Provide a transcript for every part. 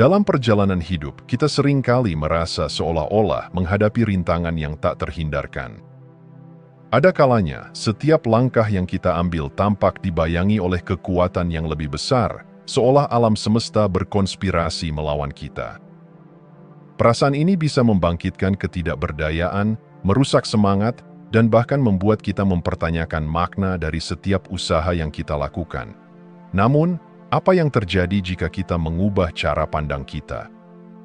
Dalam perjalanan hidup, kita seringkali merasa seolah-olah menghadapi rintangan yang tak terhindarkan. Ada kalanya, setiap langkah yang kita ambil tampak dibayangi oleh kekuatan yang lebih besar, seolah alam semesta berkonspirasi melawan kita. Perasaan ini bisa membangkitkan ketidakberdayaan, merusak semangat, dan bahkan membuat kita mempertanyakan makna dari setiap usaha yang kita lakukan. Namun, apa yang terjadi jika kita mengubah cara pandang kita?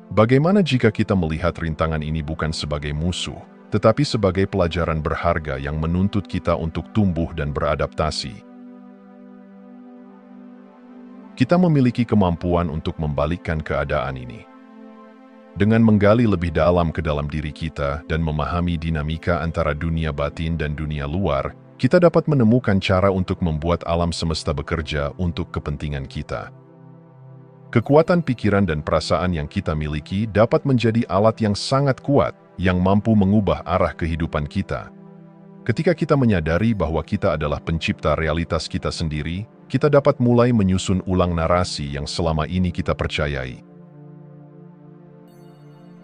Bagaimana jika kita melihat rintangan ini bukan sebagai musuh, tetapi sebagai pelajaran berharga yang menuntut kita untuk tumbuh dan beradaptasi? Kita memiliki kemampuan untuk membalikkan keadaan ini. Dengan menggali lebih dalam ke dalam diri kita dan memahami dinamika antara dunia batin dan dunia luar, kita dapat menemukan cara untuk membuat alam semesta bekerja untuk kepentingan kita. Kekuatan pikiran dan perasaan yang kita miliki dapat menjadi alat yang sangat kuat yang mampu mengubah arah kehidupan kita. Ketika kita menyadari bahwa kita adalah pencipta realitas kita sendiri, kita dapat mulai menyusun ulang narasi yang selama ini kita percayai.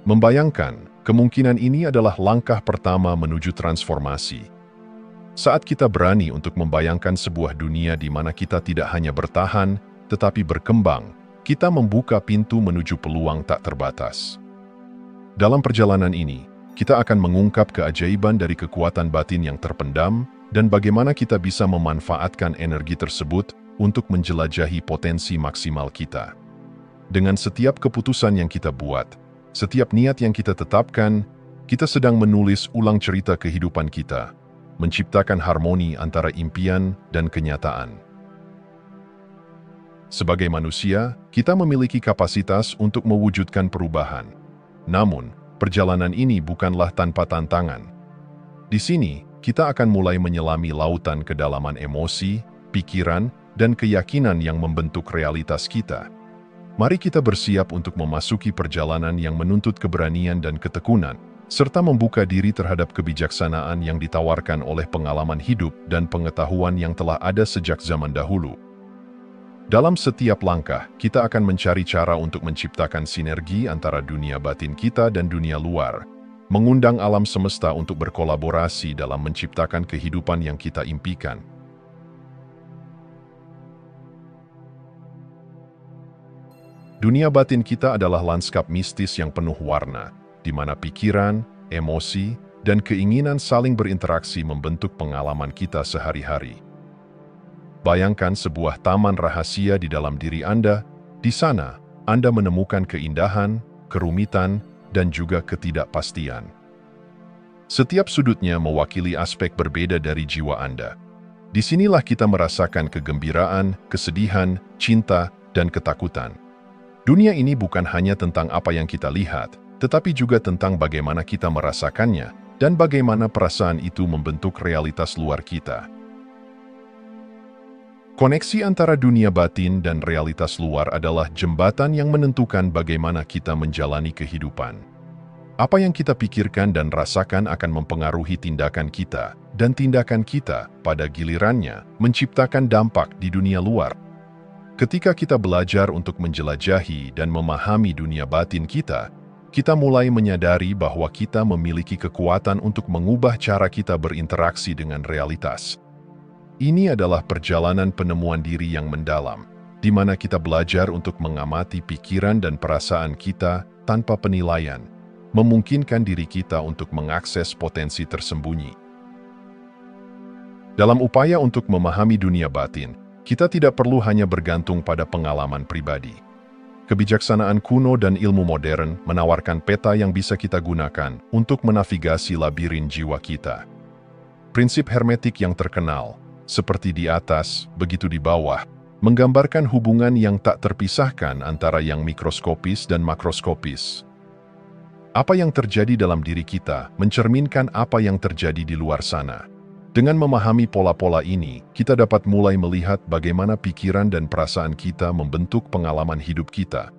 Membayangkan, kemungkinan ini adalah langkah pertama menuju transformasi. Saat kita berani untuk membayangkan sebuah dunia di mana kita tidak hanya bertahan, tetapi berkembang, kita membuka pintu menuju peluang tak terbatas. Dalam perjalanan ini, kita akan mengungkap keajaiban dari kekuatan batin yang terpendam dan bagaimana kita bisa memanfaatkan energi tersebut untuk menjelajahi potensi maksimal kita. Dengan setiap keputusan yang kita buat, setiap niat yang kita tetapkan, kita sedang menulis ulang cerita kehidupan kita, menciptakan harmoni antara impian dan kenyataan. Sebagai manusia, kita memiliki kapasitas untuk mewujudkan perubahan. Namun, perjalanan ini bukanlah tanpa tantangan. Di sini, kita akan mulai menyelami lautan kedalaman emosi, pikiran, dan keyakinan yang membentuk realitas kita. Mari kita bersiap untuk memasuki perjalanan yang menuntut keberanian dan ketekunan, serta membuka diri terhadap kebijaksanaan yang ditawarkan oleh pengalaman hidup dan pengetahuan yang telah ada sejak zaman dahulu. Dalam setiap langkah, kita akan mencari cara untuk menciptakan sinergi antara dunia batin kita dan dunia luar, mengundang alam semesta untuk berkolaborasi dalam menciptakan kehidupan yang kita impikan. Dunia batin kita adalah lanskap mistis yang penuh warna, di mana pikiran, emosi, dan keinginan saling berinteraksi membentuk pengalaman kita sehari-hari. Bayangkan sebuah taman rahasia di dalam diri Anda. Di sana, Anda menemukan keindahan, kerumitan, dan juga ketidakpastian. Setiap sudutnya mewakili aspek berbeda dari jiwa Anda. Disinilah kita merasakan kegembiraan, kesedihan, cinta, dan ketakutan. Dunia ini bukan hanya tentang apa yang kita lihat, tetapi juga tentang bagaimana kita merasakannya dan bagaimana perasaan itu membentuk realitas luar kita. Koneksi antara dunia batin dan realitas luar adalah jembatan yang menentukan bagaimana kita menjalani kehidupan. Apa yang kita pikirkan dan rasakan akan mempengaruhi tindakan kita, dan tindakan kita, pada gilirannya, menciptakan dampak di dunia luar. Ketika kita belajar untuk menjelajahi dan memahami dunia batin kita mulai menyadari bahwa kita memiliki kekuatan untuk mengubah cara kita berinteraksi dengan realitas. Ini adalah perjalanan penemuan diri yang mendalam, di mana kita belajar untuk mengamati pikiran dan perasaan kita tanpa penilaian, memungkinkan diri kita untuk mengakses potensi tersembunyi. Dalam upaya untuk memahami dunia batin, kita tidak perlu hanya bergantung pada pengalaman pribadi. Kebijaksanaan kuno dan ilmu modern menawarkan peta yang bisa kita gunakan untuk menavigasi labirin jiwa kita. Prinsip hermetik yang terkenal, seperti di atas, begitu di bawah, menggambarkan hubungan yang tak terpisahkan antara yang mikroskopis dan makroskopis. Apa yang terjadi dalam diri kita mencerminkan apa yang terjadi di luar sana. Dengan memahami pola-pola ini, kita dapat mulai melihat bagaimana pikiran dan perasaan kita membentuk pengalaman hidup kita.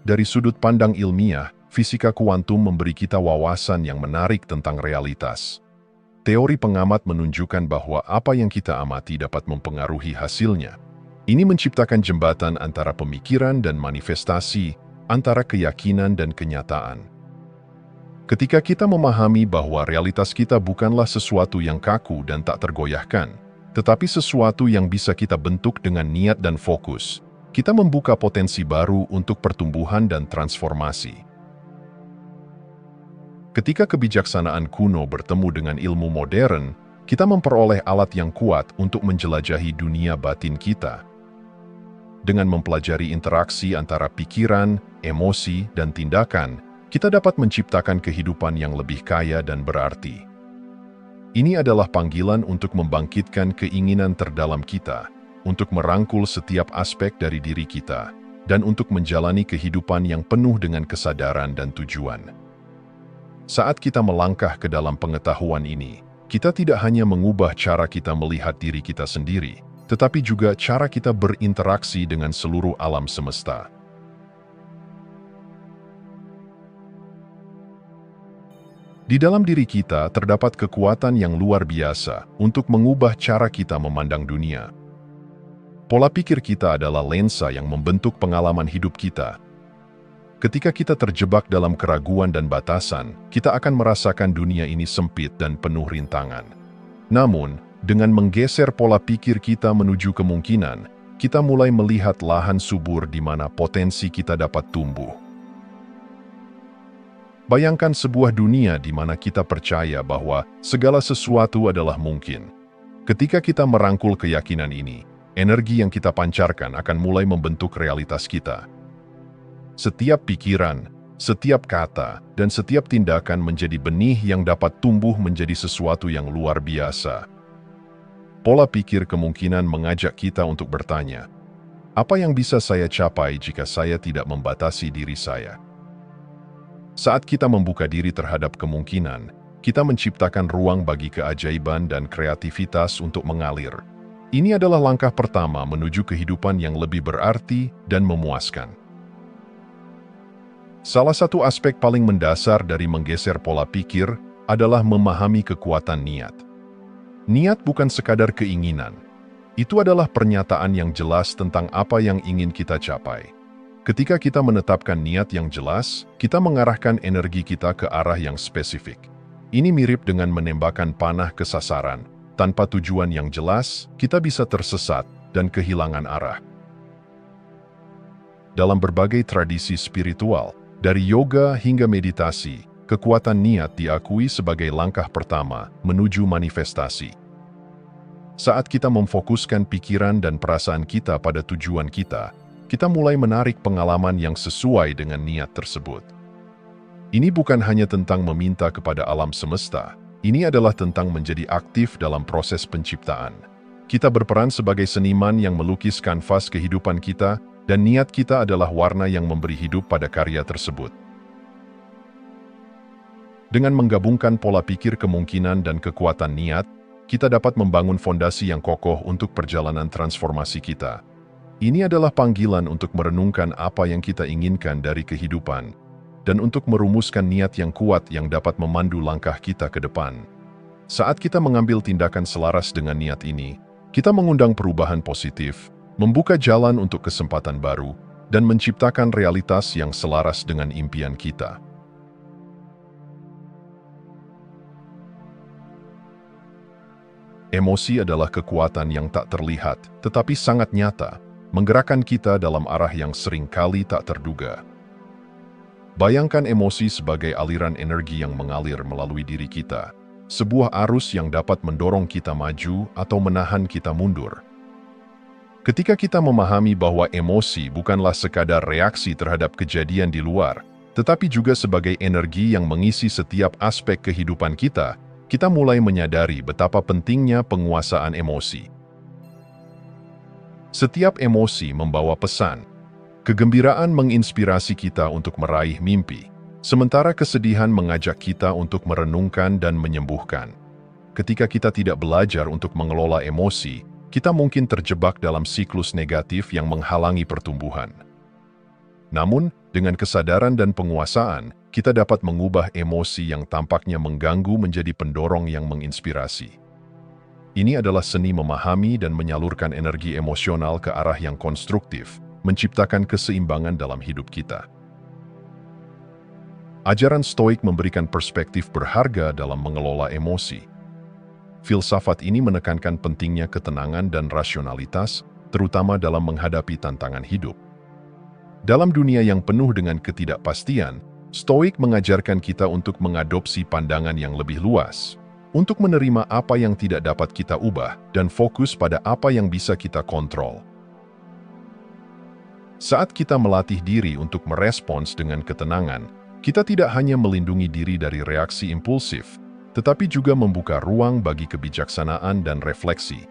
Dari sudut pandang ilmiah, fisika kuantum memberi kita wawasan yang menarik tentang realitas. Teori pengamat menunjukkan bahwa apa yang kita amati dapat mempengaruhi hasilnya. Ini menciptakan jembatan antara pemikiran dan manifestasi, antara keyakinan dan kenyataan. Ketika kita memahami bahwa realitas kita bukanlah sesuatu yang kaku dan tak tergoyahkan, tetapi sesuatu yang bisa kita bentuk dengan niat dan fokus, kita membuka potensi baru untuk pertumbuhan dan transformasi. Ketika kebijaksanaan kuno bertemu dengan ilmu modern, kita memperoleh alat yang kuat untuk menjelajahi dunia batin kita. Dengan mempelajari interaksi antara pikiran, emosi, dan tindakan, kita dapat menciptakan kehidupan yang lebih kaya dan berarti. Ini adalah panggilan untuk membangkitkan keinginan terdalam kita, untuk merangkul setiap aspek dari diri kita, dan untuk menjalani kehidupan yang penuh dengan kesadaran dan tujuan. Saat kita melangkah ke dalam pengetahuan ini, kita tidak hanya mengubah cara kita melihat diri kita sendiri, tetapi juga cara kita berinteraksi dengan seluruh alam semesta. Di dalam diri kita terdapat kekuatan yang luar biasa untuk mengubah cara kita memandang dunia. Pola pikir kita adalah lensa yang membentuk pengalaman hidup kita. Ketika kita terjebak dalam keraguan dan batasan, kita akan merasakan dunia ini sempit dan penuh rintangan. Namun, dengan menggeser pola pikir kita menuju kemungkinan, kita mulai melihat lahan subur di mana potensi kita dapat tumbuh. Bayangkan sebuah dunia di mana kita percaya bahwa segala sesuatu adalah mungkin. Ketika kita merangkul keyakinan ini, energi yang kita pancarkan akan mulai membentuk realitas kita. Setiap pikiran, setiap kata, dan setiap tindakan menjadi benih yang dapat tumbuh menjadi sesuatu yang luar biasa. Pola pikir kemungkinan mengajak kita untuk bertanya, apa yang bisa saya capai jika saya tidak membatasi diri saya? Saat kita membuka diri terhadap kemungkinan, kita menciptakan ruang bagi keajaiban dan kreativitas untuk mengalir. Ini adalah langkah pertama menuju kehidupan yang lebih berarti dan memuaskan. Salah satu aspek paling mendasar dari menggeser pola pikir adalah memahami kekuatan niat. Niat bukan sekadar keinginan. Itu adalah pernyataan yang jelas tentang apa yang ingin kita capai. Ketika kita menetapkan niat yang jelas, kita mengarahkan energi kita ke arah yang spesifik. Ini mirip dengan menembakkan panah ke sasaran. Tanpa tujuan yang jelas, kita bisa tersesat dan kehilangan arah. Dalam berbagai tradisi spiritual, dari yoga hingga meditasi, kekuatan niat diakui sebagai langkah pertama menuju manifestasi. Saat kita memfokuskan pikiran dan perasaan kita pada tujuan kita, kita mulai menarik pengalaman yang sesuai dengan niat tersebut. Ini bukan hanya tentang meminta kepada alam semesta, ini adalah tentang menjadi aktif dalam proses penciptaan. Kita berperan sebagai seniman yang melukis kanvas kehidupan kita, dan niat kita adalah warna yang memberi hidup pada karya tersebut. Dengan menggabungkan pola pikir kemungkinan dan kekuatan niat, kita dapat membangun fondasi yang kokoh untuk perjalanan transformasi kita. Ini adalah panggilan untuk merenungkan apa yang kita inginkan dari kehidupan, dan untuk merumuskan niat yang kuat yang dapat memandu langkah kita ke depan. Saat kita mengambil tindakan selaras dengan niat ini, kita mengundang perubahan positif, membuka jalan untuk kesempatan baru, dan menciptakan realitas yang selaras dengan impian kita. Emosi adalah kekuatan yang tak terlihat, tetapi sangat nyata, menggerakkan kita dalam arah yang seringkali tak terduga. Bayangkan emosi sebagai aliran energi yang mengalir melalui diri kita, sebuah arus yang dapat mendorong kita maju atau menahan kita mundur. Ketika kita memahami bahwa emosi bukanlah sekadar reaksi terhadap kejadian di luar, tetapi juga sebagai energi yang mengisi setiap aspek kehidupan kita, kita mulai menyadari betapa pentingnya penguasaan emosi. Setiap emosi membawa pesan. Kegembiraan menginspirasi kita untuk meraih mimpi, sementara kesedihan mengajak kita untuk merenungkan dan menyembuhkan. Ketika kita tidak belajar untuk mengelola emosi, kita mungkin terjebak dalam siklus negatif yang menghalangi pertumbuhan. Namun, dengan kesadaran dan penguasaan, kita dapat mengubah emosi yang tampaknya mengganggu menjadi pendorong yang menginspirasi. Ini adalah seni memahami dan menyalurkan energi emosional ke arah yang konstruktif, menciptakan keseimbangan dalam hidup kita. Ajaran Stoik memberikan perspektif berharga dalam mengelola emosi. Filsafat ini menekankan pentingnya ketenangan dan rasionalitas, terutama dalam menghadapi tantangan hidup. Dalam dunia yang penuh dengan ketidakpastian, Stoik mengajarkan kita untuk mengadopsi pandangan yang lebih luas, untuk menerima apa yang tidak dapat kita ubah dan fokus pada apa yang bisa kita kontrol. Saat kita melatih diri untuk merespons dengan ketenangan, kita tidak hanya melindungi diri dari reaksi impulsif, tetapi juga membuka ruang bagi kebijaksanaan dan refleksi.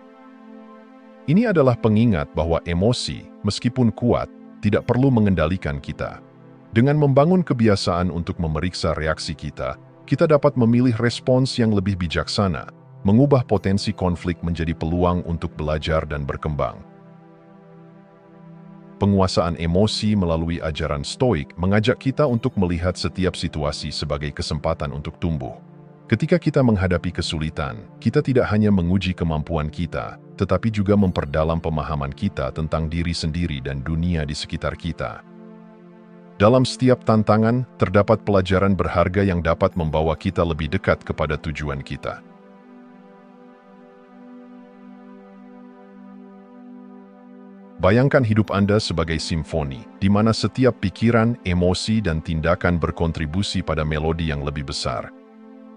Ini adalah pengingat bahwa emosi, meskipun kuat, tidak perlu mengendalikan kita. Dengan membangun kebiasaan untuk memeriksa reaksi kita dapat memilih respons yang lebih bijaksana, mengubah potensi konflik menjadi peluang untuk belajar dan berkembang. Penguasaan emosi melalui ajaran Stoik mengajak kita untuk melihat setiap situasi sebagai kesempatan untuk tumbuh. Ketika kita menghadapi kesulitan, kita tidak hanya menguji kemampuan kita, tetapi juga memperdalam pemahaman kita tentang diri sendiri dan dunia di sekitar kita. Dalam setiap tantangan, terdapat pelajaran berharga yang dapat membawa kita lebih dekat kepada tujuan kita. Bayangkan hidup Anda sebagai simfoni, di mana setiap pikiran, emosi, dan tindakan berkontribusi pada melodi yang lebih besar.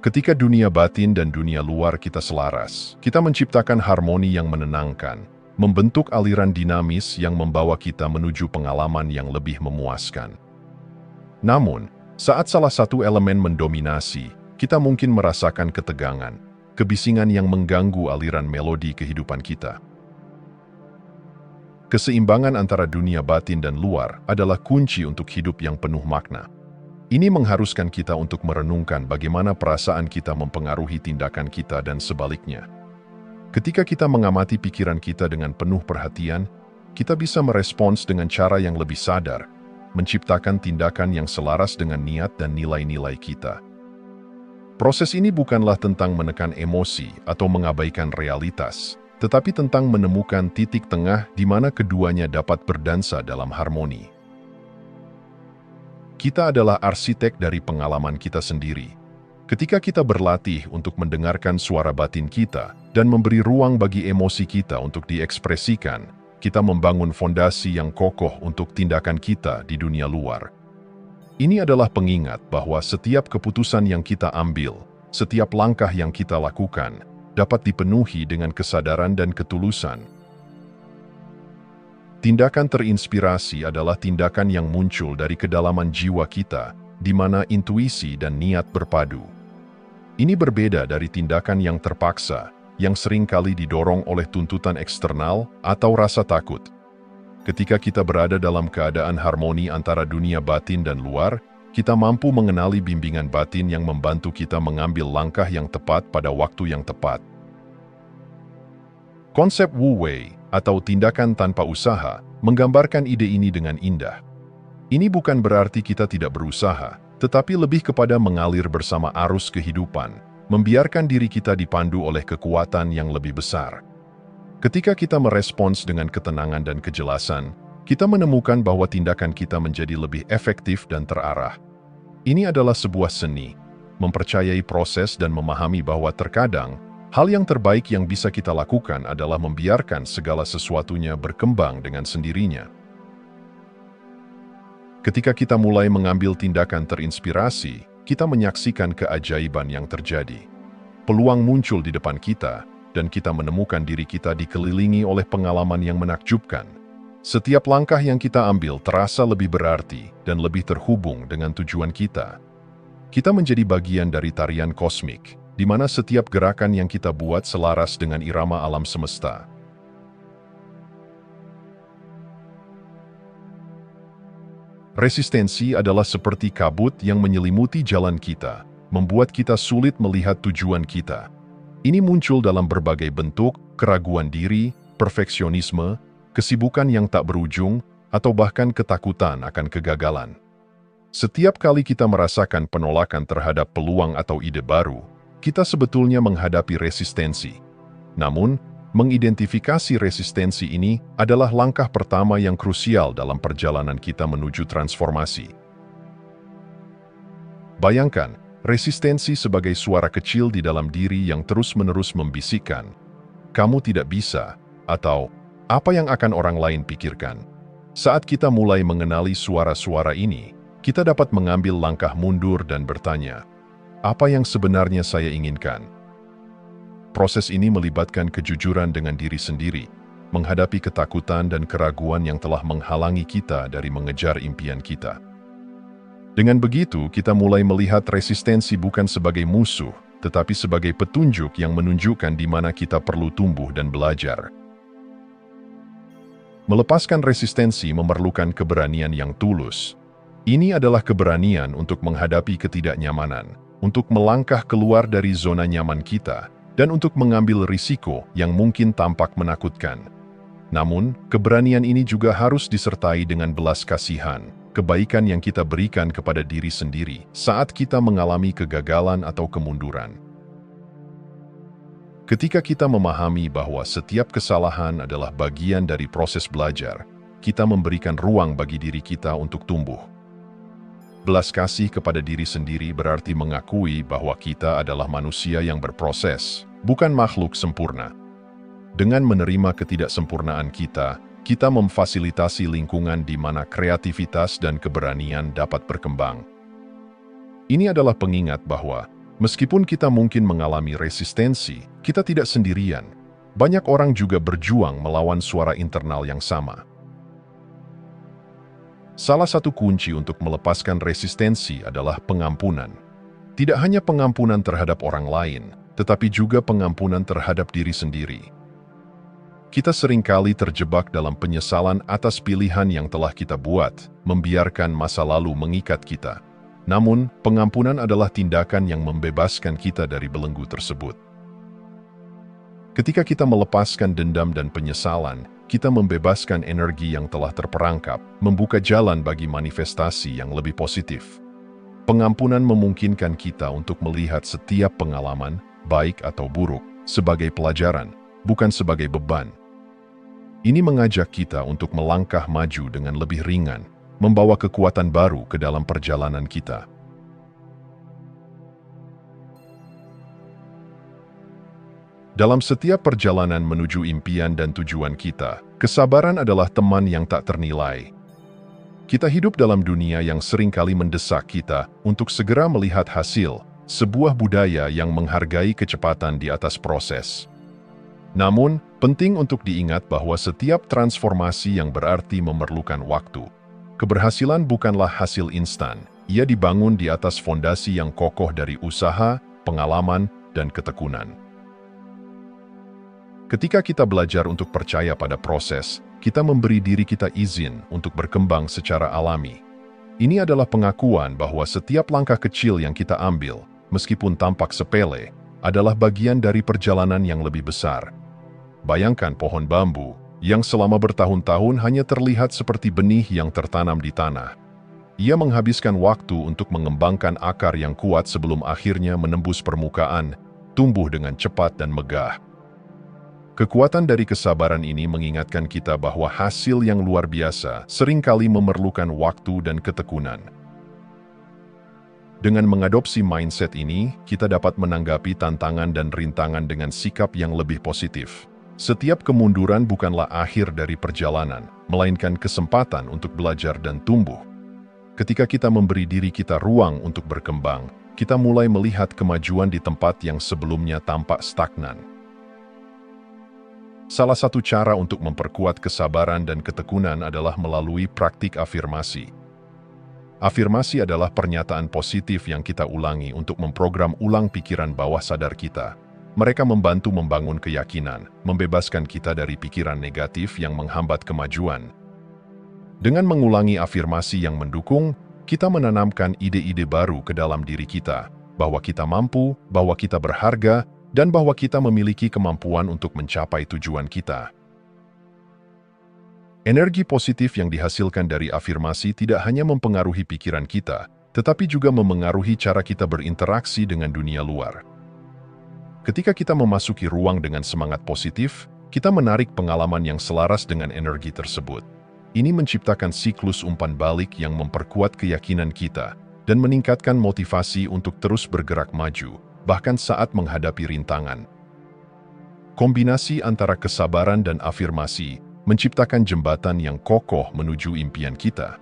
Ketika dunia batin dan dunia luar kita selaras, kita menciptakan harmoni yang menenangkan, membentuk aliran dinamis yang membawa kita menuju pengalaman yang lebih memuaskan. Namun, saat salah satu elemen mendominasi, kita mungkin merasakan ketegangan, kebisingan yang mengganggu aliran melodi kehidupan kita. Keseimbangan antara dunia batin dan luar adalah kunci untuk hidup yang penuh makna. Ini mengharuskan kita untuk merenungkan bagaimana perasaan kita mempengaruhi tindakan kita dan sebaliknya. Ketika kita mengamati pikiran kita dengan penuh perhatian, kita bisa merespons dengan cara yang lebih sadar, menciptakan tindakan yang selaras dengan niat dan nilai-nilai kita. Proses ini bukanlah tentang menekan emosi atau mengabaikan realitas, tetapi tentang menemukan titik tengah di mana keduanya dapat berdansa dalam harmoni. Kita adalah arsitek dari pengalaman kita sendiri. Ketika kita berlatih untuk mendengarkan suara batin kita dan memberi ruang bagi emosi kita untuk diekspresikan, kita membangun fondasi yang kokoh untuk tindakan kita di dunia luar. Ini adalah pengingat bahwa setiap keputusan yang kita ambil, setiap langkah yang kita lakukan, dapat dipenuhi dengan kesadaran dan ketulusan. Tindakan terinspirasi adalah tindakan yang muncul dari kedalaman jiwa kita, di mana intuisi dan niat berpadu. Ini berbeda dari tindakan yang terpaksa, yang seringkali didorong oleh tuntutan eksternal atau rasa takut. Ketika kita berada dalam keadaan harmoni antara dunia batin dan luar, kita mampu mengenali bimbingan batin yang membantu kita mengambil langkah yang tepat pada waktu yang tepat. Konsep Wu Wei, atau tindakan tanpa usaha, menggambarkan ide ini dengan indah. Ini bukan berarti kita tidak berusaha, tetapi lebih kepada mengalir bersama arus kehidupan, membiarkan diri kita dipandu oleh kekuatan yang lebih besar. Ketika kita merespons dengan ketenangan dan kejelasan, kita menemukan bahwa tindakan kita menjadi lebih efektif dan terarah. Ini adalah sebuah seni, mempercayai proses dan memahami bahwa terkadang, hal yang terbaik yang bisa kita lakukan adalah membiarkan segala sesuatunya berkembang dengan sendirinya. Ketika kita mulai mengambil tindakan terinspirasi, kita menyaksikan keajaiban yang terjadi. Peluang muncul di depan kita, dan kita menemukan diri kita dikelilingi oleh pengalaman yang menakjubkan. Setiap langkah yang kita ambil terasa lebih berarti dan lebih terhubung dengan tujuan kita. Kita menjadi bagian dari tarian kosmik, di mana setiap gerakan yang kita buat selaras dengan irama alam semesta. Resistensi adalah seperti kabut yang menyelimuti jalan kita, membuat kita sulit melihat tujuan kita. Ini muncul dalam berbagai bentuk, keraguan diri, perfeksionisme, kesibukan yang tak berujung, atau bahkan ketakutan akan kegagalan. Setiap kali kita merasakan penolakan terhadap peluang atau ide baru, kita sebetulnya menghadapi resistensi. Namun, mengidentifikasi resistensi ini adalah langkah pertama yang krusial dalam perjalanan kita menuju transformasi. Bayangkan, resistensi sebagai suara kecil di dalam diri yang terus-menerus membisikkan, "Kamu tidak bisa," atau "Apa yang akan orang lain pikirkan?" Saat kita mulai mengenali suara-suara ini, kita dapat mengambil langkah mundur dan bertanya, "Apa yang sebenarnya saya inginkan?" Proses ini melibatkan kejujuran dengan diri sendiri, menghadapi ketakutan dan keraguan yang telah menghalangi kita dari mengejar impian kita. Dengan begitu, kita mulai melihat resistensi bukan sebagai musuh, tetapi sebagai petunjuk yang menunjukkan di mana kita perlu tumbuh dan belajar. Melepaskan resistensi memerlukan keberanian yang tulus. Ini adalah keberanian untuk menghadapi ketidaknyamanan, untuk melangkah keluar dari zona nyaman kita, dan untuk mengambil risiko yang mungkin tampak menakutkan. Namun, keberanian ini juga harus disertai dengan belas kasihan, kebaikan yang kita berikan kepada diri sendiri saat kita mengalami kegagalan atau kemunduran. Ketika kita memahami bahwa setiap kesalahan adalah bagian dari proses belajar, kita memberikan ruang bagi diri kita untuk tumbuh. Belas kasih kepada diri sendiri berarti mengakui bahwa kita adalah manusia yang berproses, bukan makhluk sempurna. Dengan menerima ketidaksempurnaan kita memfasilitasi lingkungan di mana kreativitas dan keberanian dapat berkembang. Ini adalah pengingat bahwa, meskipun kita mungkin mengalami resistensi, kita tidak sendirian. Banyak orang juga berjuang melawan suara internal yang sama. Salah satu kunci untuk melepaskan resistensi adalah pengampunan. Tidak hanya pengampunan terhadap orang lain, tetapi juga pengampunan terhadap diri sendiri. Kita seringkali terjebak dalam penyesalan atas pilihan yang telah kita buat, membiarkan masa lalu mengikat kita. Namun, pengampunan adalah tindakan yang membebaskan kita dari belenggu tersebut. Ketika kita melepaskan dendam dan penyesalan, kita membebaskan energi yang telah terperangkap, membuka jalan bagi manifestasi yang lebih positif. Pengampunan memungkinkan kita untuk melihat setiap pengalaman, baik atau buruk, sebagai pelajaran, bukan sebagai beban. Ini mengajak kita untuk melangkah maju dengan lebih ringan, membawa kekuatan baru ke dalam perjalanan kita. Dalam setiap perjalanan menuju impian dan tujuan kita, kesabaran adalah teman yang tak ternilai. Kita hidup dalam dunia yang seringkali mendesak kita untuk segera melihat hasil, sebuah budaya yang menghargai kecepatan di atas proses. Namun, penting untuk diingat bahwa setiap transformasi yang berarti memerlukan waktu. Keberhasilan bukanlah hasil instan, ia dibangun di atas fondasi yang kokoh dari usaha, pengalaman, dan ketekunan. Ketika kita belajar untuk percaya pada proses, kita memberi diri kita izin untuk berkembang secara alami. Ini adalah pengakuan bahwa setiap langkah kecil yang kita ambil, meskipun tampak sepele, adalah bagian dari perjalanan yang lebih besar. Bayangkan pohon bambu, yang selama bertahun-tahun hanya terlihat seperti benih yang tertanam di tanah. Ia menghabiskan waktu untuk mengembangkan akar yang kuat sebelum akhirnya menembus permukaan, tumbuh dengan cepat dan megah. Kekuatan dari kesabaran ini mengingatkan kita bahwa hasil yang luar biasa seringkali memerlukan waktu dan ketekunan. Dengan mengadopsi mindset ini, kita dapat menanggapi tantangan dan rintangan dengan sikap yang lebih positif. Setiap kemunduran bukanlah akhir dari perjalanan, melainkan kesempatan untuk belajar dan tumbuh. Ketika kita memberi diri kita ruang untuk berkembang, kita mulai melihat kemajuan di tempat yang sebelumnya tampak stagnan. Salah satu cara untuk memperkuat kesabaran dan ketekunan adalah melalui praktik afirmasi. Afirmasi adalah pernyataan positif yang kita ulangi untuk memprogram ulang pikiran bawah sadar kita. Mereka membantu membangun keyakinan, membebaskan kita dari pikiran negatif yang menghambat kemajuan. Dengan mengulangi afirmasi yang mendukung, kita menanamkan ide-ide baru ke dalam diri kita, bahwa kita mampu, bahwa kita berharga, dan bahwa kita memiliki kemampuan untuk mencapai tujuan kita. Energi positif yang dihasilkan dari afirmasi tidak hanya mempengaruhi pikiran kita, tetapi juga memengaruhi cara kita berinteraksi dengan dunia luar. Ketika kita memasuki ruang dengan semangat positif, kita menarik pengalaman yang selaras dengan energi tersebut. Ini menciptakan siklus umpan balik yang memperkuat keyakinan kita dan meningkatkan motivasi untuk terus bergerak maju, bahkan saat menghadapi rintangan. Kombinasi antara kesabaran dan afirmasi menciptakan jembatan yang kokoh menuju impian kita.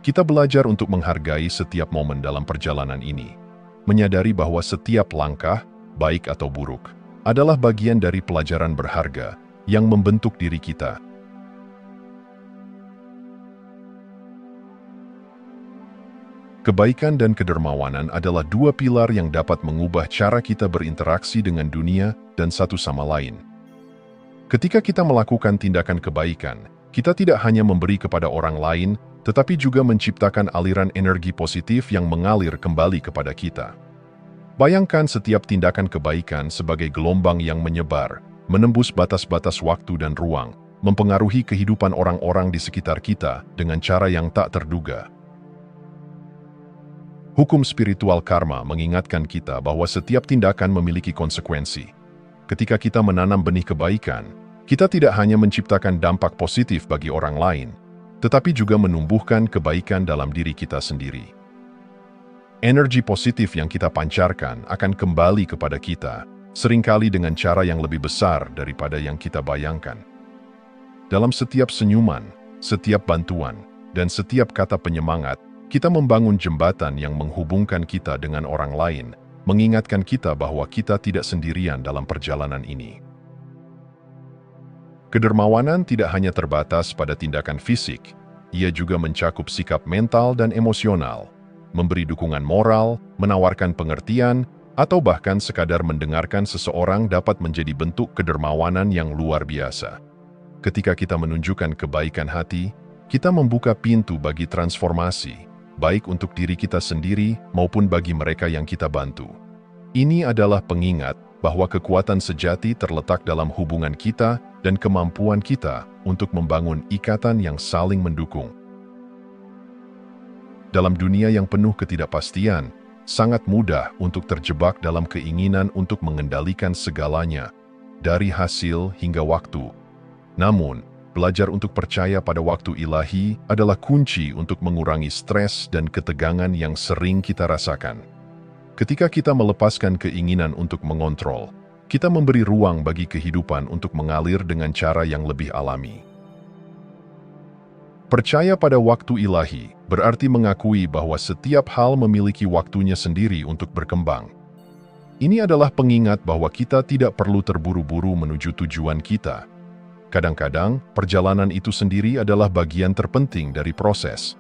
Kita belajar untuk menghargai setiap momen dalam perjalanan ini, menyadari bahwa setiap langkah, baik atau buruk, adalah bagian dari pelajaran berharga yang membentuk diri kita. Kebaikan dan kedermawanan adalah dua pilar yang dapat mengubah cara kita berinteraksi dengan dunia dan satu sama lain. Ketika kita melakukan tindakan kebaikan, kita tidak hanya memberi kepada orang lain, tetapi juga menciptakan aliran energi positif yang mengalir kembali kepada kita. Bayangkan setiap tindakan kebaikan sebagai gelombang yang menyebar, menembus batas-batas waktu dan ruang, mempengaruhi kehidupan orang-orang di sekitar kita dengan cara yang tak terduga. Hukum spiritual karma mengingatkan kita bahwa setiap tindakan memiliki konsekuensi. Ketika kita menanam benih kebaikan, kita tidak hanya menciptakan dampak positif bagi orang lain, tetapi juga menumbuhkan kebaikan dalam diri kita sendiri. Energi positif yang kita pancarkan akan kembali kepada kita, seringkali dengan cara yang lebih besar daripada yang kita bayangkan. Dalam setiap senyuman, setiap bantuan, dan setiap kata penyemangat, kita membangun jembatan yang menghubungkan kita dengan orang lain, mengingatkan kita bahwa kita tidak sendirian dalam perjalanan ini. Kedermawanan tidak hanya terbatas pada tindakan fisik, ia juga mencakup sikap mental dan emosional, memberi dukungan moral, menawarkan pengertian, atau bahkan sekadar mendengarkan seseorang dapat menjadi bentuk kedermawanan yang luar biasa. Ketika kita menunjukkan kebaikan hati, kita membuka pintu bagi transformasi, baik untuk diri kita sendiri maupun bagi mereka yang kita bantu. Ini adalah pengingat bahwa kekuatan sejati terletak dalam hubungan kita dan kemampuan kita untuk membangun ikatan yang saling mendukung. Dalam dunia yang penuh ketidakpastian, sangat mudah untuk terjebak dalam keinginan untuk mengendalikan segalanya, dari hasil hingga waktu. Namun, belajar untuk percaya pada waktu ilahi adalah kunci untuk mengurangi stres dan ketegangan yang sering kita rasakan. Ketika kita melepaskan keinginan untuk mengontrol, kita memberi ruang bagi kehidupan untuk mengalir dengan cara yang lebih alami. Percaya pada waktu ilahi berarti mengakui bahwa setiap hal memiliki waktunya sendiri untuk berkembang. Ini adalah pengingat bahwa kita tidak perlu terburu-buru menuju tujuan kita. Kadang-kadang, perjalanan itu sendiri adalah bagian terpenting dari proses.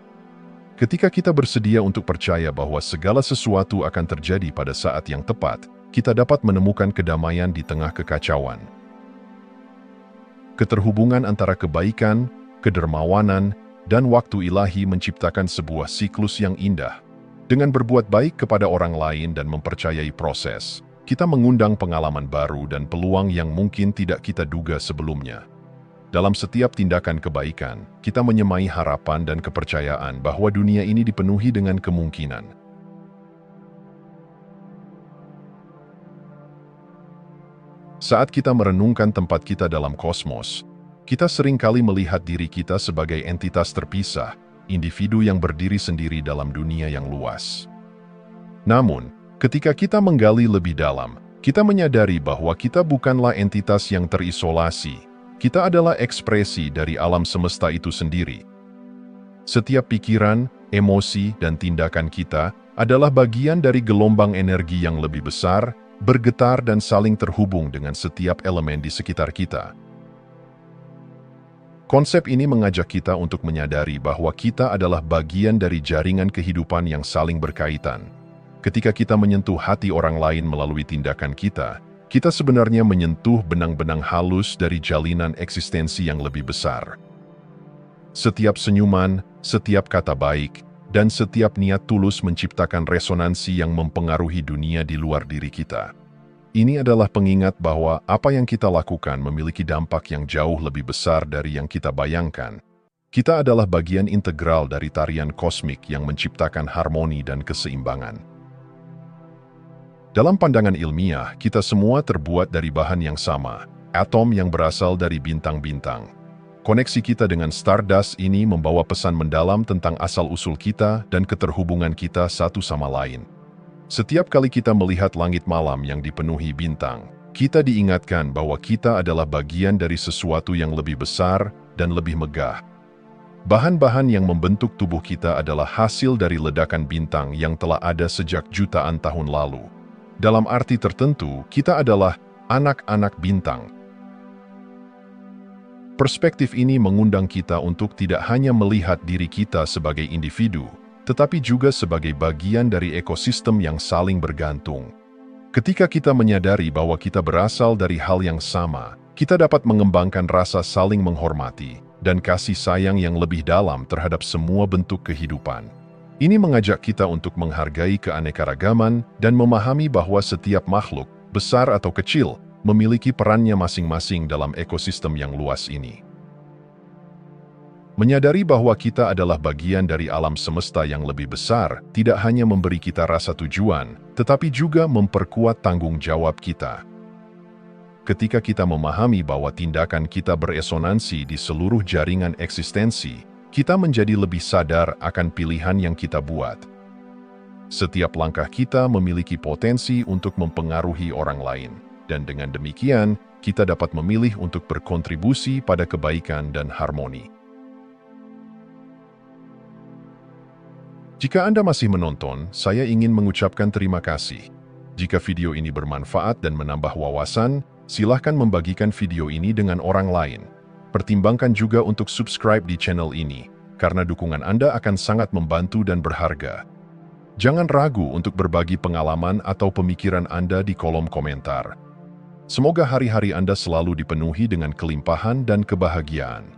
Ketika kita bersedia untuk percaya bahwa segala sesuatu akan terjadi pada saat yang tepat, kita dapat menemukan kedamaian di tengah kekacauan. Keterhubungan antara kebaikan, kedermawanan, dan waktu ilahi menciptakan sebuah siklus yang indah. Dengan berbuat baik kepada orang lain dan mempercayai proses, kita mengundang pengalaman baru dan peluang yang mungkin tidak kita duga sebelumnya. Dalam setiap tindakan kebaikan, kita menyemai harapan dan kepercayaan bahwa dunia ini dipenuhi dengan kemungkinan. Saat kita merenungkan tempat kita dalam kosmos, kita seringkali melihat diri kita sebagai entitas terpisah, individu yang berdiri sendiri dalam dunia yang luas. Namun, ketika kita menggali lebih dalam, kita menyadari bahwa kita bukanlah entitas yang terisolasi. Kita adalah ekspresi dari alam semesta itu sendiri. Setiap pikiran, emosi, dan tindakan kita adalah bagian dari gelombang energi yang lebih besar, bergetar dan saling terhubung dengan setiap elemen di sekitar kita. Konsep ini mengajak kita untuk menyadari bahwa kita adalah bagian dari jaringan kehidupan yang saling berkaitan. Ketika kita menyentuh hati orang lain melalui tindakan kita, kita sebenarnya menyentuh benang-benang halus dari jalinan eksistensi yang lebih besar. Setiap senyuman, setiap kata baik, dan setiap niat tulus menciptakan resonansi yang mempengaruhi dunia di luar diri kita. Ini adalah pengingat bahwa apa yang kita lakukan memiliki dampak yang jauh lebih besar dari yang kita bayangkan. Kita adalah bagian integral dari tarian kosmik yang menciptakan harmoni dan keseimbangan. Dalam pandangan ilmiah, kita semua terbuat dari bahan yang sama, atom yang berasal dari bintang-bintang. Koneksi kita dengan Stardust ini membawa pesan mendalam tentang asal-usul kita dan keterhubungan kita satu sama lain. Setiap kali kita melihat langit malam yang dipenuhi bintang, kita diingatkan bahwa kita adalah bagian dari sesuatu yang lebih besar dan lebih megah. Bahan-bahan yang membentuk tubuh kita adalah hasil dari ledakan bintang yang telah ada sejak jutaan tahun lalu. Dalam arti tertentu, kita adalah anak-anak bintang. Perspektif ini mengundang kita untuk tidak hanya melihat diri kita sebagai individu, tetapi juga sebagai bagian dari ekosistem yang saling bergantung. Ketika kita menyadari bahwa kita berasal dari hal yang sama, kita dapat mengembangkan rasa saling menghormati dan kasih sayang yang lebih dalam terhadap semua bentuk kehidupan. Ini mengajak kita untuk menghargai keanekaragaman dan memahami bahwa setiap makhluk, besar atau kecil, memiliki perannya masing-masing dalam ekosistem yang luas ini. Menyadari bahwa kita adalah bagian dari alam semesta yang lebih besar tidak hanya memberi kita rasa tujuan, tetapi juga memperkuat tanggung jawab kita. Ketika kita memahami bahwa tindakan kita beresonansi di seluruh jaringan eksistensi, kita menjadi lebih sadar akan pilihan yang kita buat. Setiap langkah kita memiliki potensi untuk mempengaruhi orang lain, dan dengan demikian, kita dapat memilih untuk berkontribusi pada kebaikan dan harmoni. Jika Anda masih menonton, saya ingin mengucapkan terima kasih. Jika video ini bermanfaat dan menambah wawasan, silahkan membagikan video ini dengan orang lain. Pertimbangkan juga untuk subscribe di channel ini, karena dukungan Anda akan sangat membantu dan berharga. Jangan ragu untuk berbagi pengalaman atau pemikiran Anda di kolom komentar. Semoga hari-hari Anda selalu dipenuhi dengan kelimpahan dan kebahagiaan.